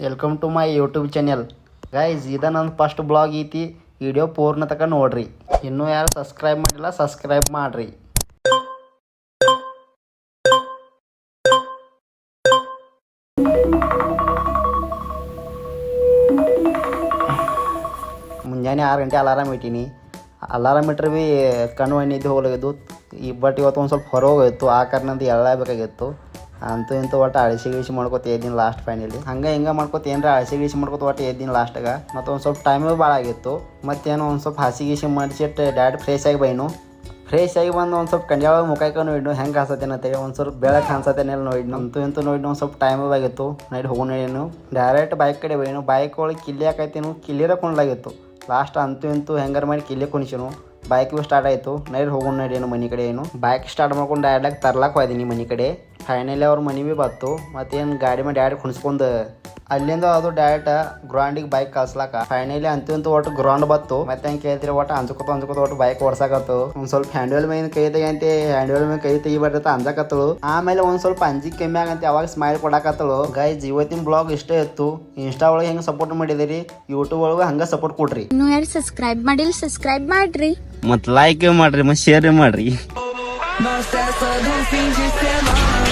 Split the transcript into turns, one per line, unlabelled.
Welcome to my YouTube channel guys. ಇದು ನನ್ನ first blog ಐತಿ. ವಿಡಿಯೋ ಪೂರ್ಣ ತನಕ ನೋಡ್ರಿ. ಇನ್ನೂ ಯಾರು ಸಬ್ಸ್ಕ್ರೈಬ್ ಮಾಡಿಲ್ಲ ಸಬ್ಸ್ಕ್ರೈಬ್ ಮಾಡ್ರಿ. ಮುಂಜಾನೆ 6 ಗಂಟೆ ಅಲಾರಾಮ್ ಇಟ್ಟೀನಿ. ಅಲಾರಾಮ್ ಇಟ್ಟರೆ ಭೀ ಕಣ್ಣು ನಿದ್ದೆ ಹೋಗ್ಲಾಗಿದ್ದು. ಬಟ್ ಇವತ್ತು ಒಂದು ಸ್ವಲ್ಪ ಹೊರ ಹೋಗಿತ್ತು, ಆ ಕಾರಣದಿಂದ ಎಳ್ಳಬೇಕಾಗಿತ್ತು. ಅಂತೂ ಇಂತೂ ಒಟ್ಟು ಅಳಿಸಿ ಗಿಳಿಸಿ ಮಾಡ್ಕೊತ ಎದ್ದಿನ ಲಾಸ್ಟ್ ಫೈನಲಿ. ಹಂಗೆ ಹಿಂಗೆ ಮಾಡ್ಕೊತ ಏನರ ಅಳಿಸಿ ಗಿಳಿಸಿ ಮಾಡ್ಕೊತ ಒಟ್ಟು ಎದ್ದಿನ ಲಾಸ್ಟಾಗ. ಮತ್ತು ಒಂದು ಸ್ವಲ್ಪ ಟೈಮೇ ಭಾಳ ಆಗಿತ್ತು. ಮತ್ತೇನೋ ಒಂದು ಸ್ವಲ್ಪ ಹಸಿ ಗಿಸಿ ಮಾಡಿಸಿಟ್ಟು ಡ್ಯಾಡ್ ಫ್ರೆಶ್ ಆಗಿ ಬೈನು. ಫ್ರೆಶ್ ಆಗಿ ಬಂದು ಒಂದು ಸ್ವಲ್ಪ ಕಂಜಾಳ ಮುಖಕ್ಕೆ ನೋಡಿದ್ನು ಹೆಂಗೆ ಕಾಣಿಸತ್ತೇನೆ ಅಂತೇಳಿ. ಒಂದು ಸ್ವಲ್ಪ ಬೆಳಗ್ಗೆ ಕಾಣಿಸತ್ತೇನೆಲ್ಲ ನೋಡಿದ್ನು. ಅಂತೂ ಇಂತೂ ನೋಡಿದ್ನು. ಒಂದು ಸ್ವಲ್ಪ ಟೈಮೇ ಆಗಿತ್ತು. ನೈಟ್ ಹೋಗೋಣೇನು ಡೈರೆಕ್ಟ್ ಬೈಕ್ ಕಡೆ ಬೈನು. ಬೈಕ್ ಒಳಗೆ ಕಿಲ್ಲಿ ಹಾಕೈತೀನು, ಕಿಲ್ಲಿರ ಕೊಂಡ್ಲಾಗಿತ್ತು. ಲಾಸ್ಟ್ ಅಂತೂ ಇಂತೂ ಹೆಂಗಾರ ಮಾಡಿ ಕಿಲ್ಲಿ ಕುಣಿಸಿನು. ಬೈಕ್ ಭೀ ಸ್ಟಾರ್ಟ್ ಆಯಿತು. ನೈಟ್ ಹೋಗೋಣ ನಡೀನು ಮನೆ ಕಡೆ. ಏನು ಬೈಕ್ ಸ್ಟಾರ್ಟ್ ಮಾಡ್ಕೊಂಡು ಡೈರೆಕ್ಟಾಗಿ ತರ್ಲಾಕ್ ಹೋಯ್ದೀನಿ ಮನೆ ಕಡೆ. ಫೈನಲಿ ಅವ್ರ ಮನೆ ಭೀ ಬತ್ತು. ಮತ್ತೇನು ಗಾಡಿ ಮೇಲೆ ಡೈರೆಕ್ಟ್ ಕುಣಿಸ್ಕೊಂಡು ಅಲ್ಲಿಂದ ಅದು ಡೈರೆಕ್ಟ್ ಗ್ರೌಂಡಿಗೆ ಬೈಕ್ ಕಳ್ಸ್ಲಾಕ. ಫೈನಲಿ ಅಂತೂ ಇಂತೂ ಒಟ್ಟು ಗ್ರೌಂಡ್ ಬತ್ತು. ಮತ್ತೆ ಹೆಂಗೆ ಕೇಳ್ತೀರಿ ಒಟ್ಟು ಅಂಜ್ಕೋತ ಒಟ್ಟು ಬೈಕ್ ಓಡ್ಸಾಕತ್ತು. ಒಂದು ಸ್ವಲ್ಪ ಹ್ಯಾಂಡ್ವೆಲ್ ಮೇಲೆ ಕೈ ತೆಗಿಯಂತೆ, ಹ್ಯಾಂಡ್ವೆಲ್ ಮೇಲೆ ಕೈ ತೆಗಿಬಾರ್ದತ್ತ ಅಂಜಾಕತ್ತಳು. ಆಮೇಲೆ ಒಂದು ಸ್ವಲ್ಪ ಅಂಜಿಕೆ ಕಮ್ಮಿ ಆಗಂತೆ ಅವಾಗ ಸ್ಮೈಲ್ ಕೊಡಾಕತ್ತಳು. ಗೈಸ್ ಇವತ್ತಿನ ಬ್ಲಾಗ್ ಇಷ್ಟೇ ಇತ್ತು. ಇನ್ಸ್ಟಾ ಒಳಗೆ ಹೆಂಗೆ ಸಪೋರ್ಟ್ ಮಾಡಿದಿರಿ, ಯೂಟ್ಯೂಬ್ ಒಳಗೆ ಹಂಗೆ ಸಪೋರ್ಟ್ ಕೊಡ್ರಿ.
ಇನ್ನು ಯಾರು ಸಬ್ಸ್ಕ್ರೈಬ್ ಮಾಡಿಲ್ಲ ಸಬ್ಸ್ಕ್ರೈಬ್ ಮಾಡ್ರಿ,
ಮತ್ತು ಲೈಕ್ ಮಾಡ್ರಿ, ಮತ್ತು ಶೇರ್ ಮಾಡ್ರಿ.
Mas essa do fim de semana